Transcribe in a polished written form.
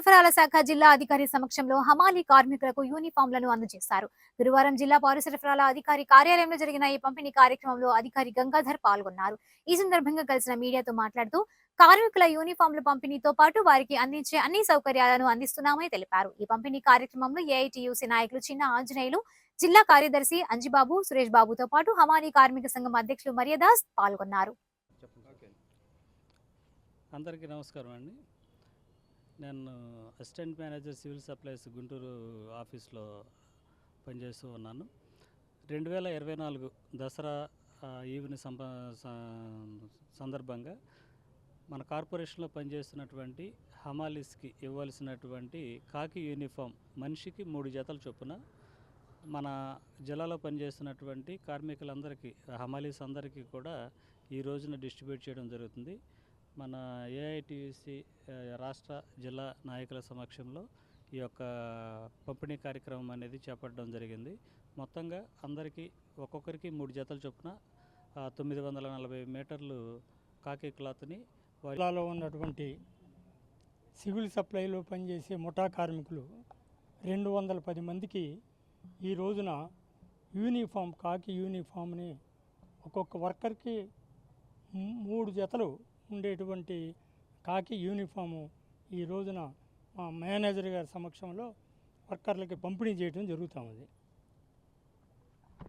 సరఫరాల శాఖ జిల్లా అధికారి సమక్షంలో హమాలీ కార్మికులకు యూనిఫామ్లను అందజేశారు. గురువారం జిల్లా పౌర సరఫరాల అధికారి కార్యాలయంలో జరిగిన ఈ పంపిణీ కార్యక్రమంలో అధికారి గంగాధర్ పాల్గొన్నారు. ఈ సందర్భంగా కలిసిన మీడియాతో మాట్లాడుతూ కార్మికుల యూనిఫామ్ల పంపిణీతో పాటు వారికి అందించే అన్ని సౌకర్యాలను అందిస్తున్నామని తెలిపారు. ఈ పంపిణీ కార్యక్రమంలో ఏఐటియుసి నాయకులు చిన్న ఆంజనేయులు, జిల్లా కార్యదర్శి అంజిబాబు, సురేష్ బాబుతో పాటు హమాలీ కార్మిక సంఘం అధ్యక్షులు మరియదాస్ పాల్గొన్నారు. అందరికీ నమస్కారం అండి. నేను assistant manager civil supplies Guntur ఆఫీస్లో పనిచేస్తూ ఉన్నాను. 2024 దసరా ఈవెన్ సందర్భంగా మన కార్పొరేషన్లో పనిచేస్తున్నటువంటి హమాలీస్కి ఇవ్వాల్సినటువంటి కాకి యూనిఫామ్ మనిషికి 3 జతల చొప్పున మన జిల్లాలో పనిచేస్తున్నటువంటి కార్మికులందరికీ, హమాలీస్ అందరికీ కూడా ఈ రోజున డిస్ట్రిబ్యూట్ చేయడం జరుగుతుంది. మన ఏఐటియుసి రాష్ట్ర జిల్లా నాయకుల సమక్షంలో ఈ యొక్క పంపిణీ కార్యక్రమం అనేది చేపట్టడం జరిగింది. మొత్తంగా అందరికీ ఒక్కొక్కరికి 3 జతల చొప్పున 940 మీటర్లు కాకి క్లాత్ని జిల్లాలో ఉన్నటువంటి సివిల్ సప్లైలో పనిచేసే ముఠా కార్మికులు 210 మందికి ఈ రోజున యూనిఫామ్, కాకి యూనిఫామ్ని ఒక్కొక్క వర్కర్కి 3 జతలు ఉండేటువంటి కాకి యూనిఫాము ఈ రోజున మా మేనేజర్ గారి సమక్షంలో వర్కర్లకి పంపిణీ చేయడం జరుగుతూ ఉంది.